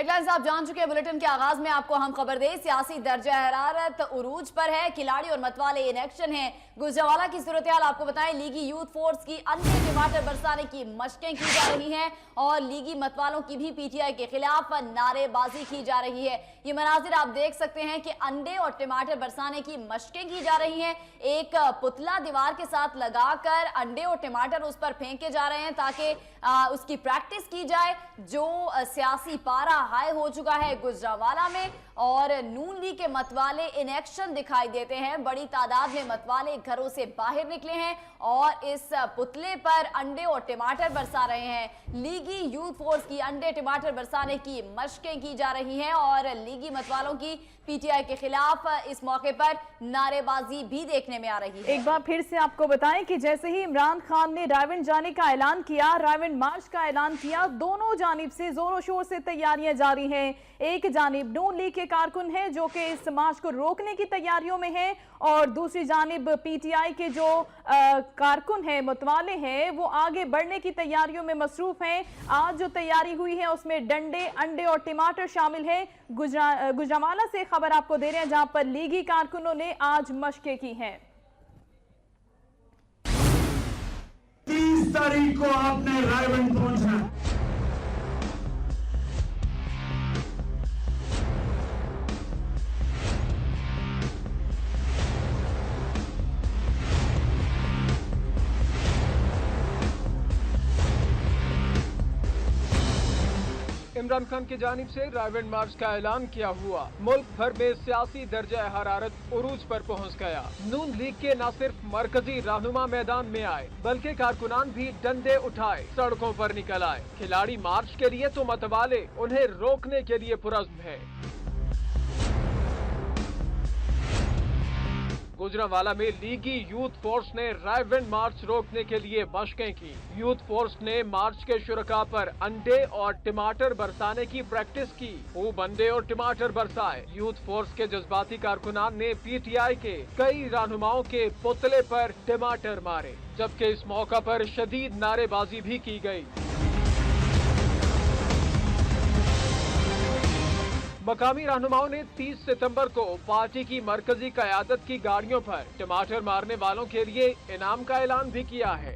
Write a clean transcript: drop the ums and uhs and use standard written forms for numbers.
Headlines आप जान चुके हैं। बुलेटिन के आगाज में आपको हम खबर दें, सियासी दर्जा हरारत उरूज पर है। खिलाड़ी और मतवाले इन एक्शन हैं। गुजरांवाला की सूरत हाल आपको बताएं, लीगी यूथ फोर्स की अंडे टमाटर बरसाने की मशकें की जा रही हैं और लीगी मतवालों की भी पीटीआई के खिलाफ नारेबाजी की जा रही है। ये मनाजिर आप देख सकते हैं कि अंडे और टमाटर बरसाने की मशकें की जा रही हैं। एक पुतला दीवार के साथ लगाकर अंडे और टमाटर उस पर फेंके जा रहे हैं ताकि उसकी प्रैक्टिस की जाए। जो सियासी पारा हाई हो चुका है गुजरांवाला में और नून लीग के मतवाले इन एक्शन दिखाई देते हैं। बड़ी तादाद में मतवाले घरों से बाहर निकले हैं और इस पुतले पर अंडे और टमाटर बरसा रहे हैं। लीगी यूथ फोर्स की अंडे टमाटर बरसाने की मशकें की जा रही हैं और लीगी मतवालों की पीटीआई के खिलाफ इस मौके पर नारेबाजी भी देखने में आ रही है। एक बार फिर से आपको बताएं कि जैसे ही इमरान खान ने रायविंड जाने का ऐलान किया, रायविंड मार्च का ऐलान किया, दोनों जानिब से जोरों शोर से तैयारियां जारी हैं। एक जानिब नून लीग के कारकुन हैं जो कि इस मार्च को रोकने की तैयारियों में हैं और दूसरी जानिब पीटीआई के जो कारकुन हैं, मतवाले हैं, वो आगे बढ़ने की तैयारियों में मसरूफ हैं। आज जो तैयारी हुई है उसमें डंडे, अंडे और टमाटर शामिल हैं। गुजरांवाला से खबर आपको दे रहे हैं जहां पर लीगी कारकुनों ने आज मशकें की हैं। 30 तारीख को आपने रायविंड पहुंचना। इमरान खान की जानिब से रायविंड मार्च का ऐलान किया हुआ। मुल्क भर में सियासी दर्जा हरारत उरूज पर पहुंच गया। नून लीग के न सिर्फ मरकजी रहनुमा मैदान में आए बल्कि कारकुनान भी डंडे उठाए सड़कों पर निकल आए। खिलाड़ी मार्च के लिए तो मतवाले उन्हें रोकने के लिए पुरज़्म है। गुजरांवाला में लीगी यूथ फोर्स ने रायविंड मार्च रोकने के लिए मशकें की। यूथ फोर्स ने मार्च के शुरका पर अंडे और टमाटर बरसाने की प्रैक्टिस की। खूब अंडे और टमाटर बरसाए। यूथ फोर्स के जज्बाती कारकुनान ने पीटीआई के कई रहनुमाओं के पुतले पर टमाटर मारे, जबकि इस मौका पर शदीद नारेबाजी भी की गई। मकामी रहनुमाओं ने 30 सितंबर को पार्टी की मरकजी क़यादत की गाड़ियों पर टमाटर मारने वालों के लिए इनाम का ऐलान भी किया है।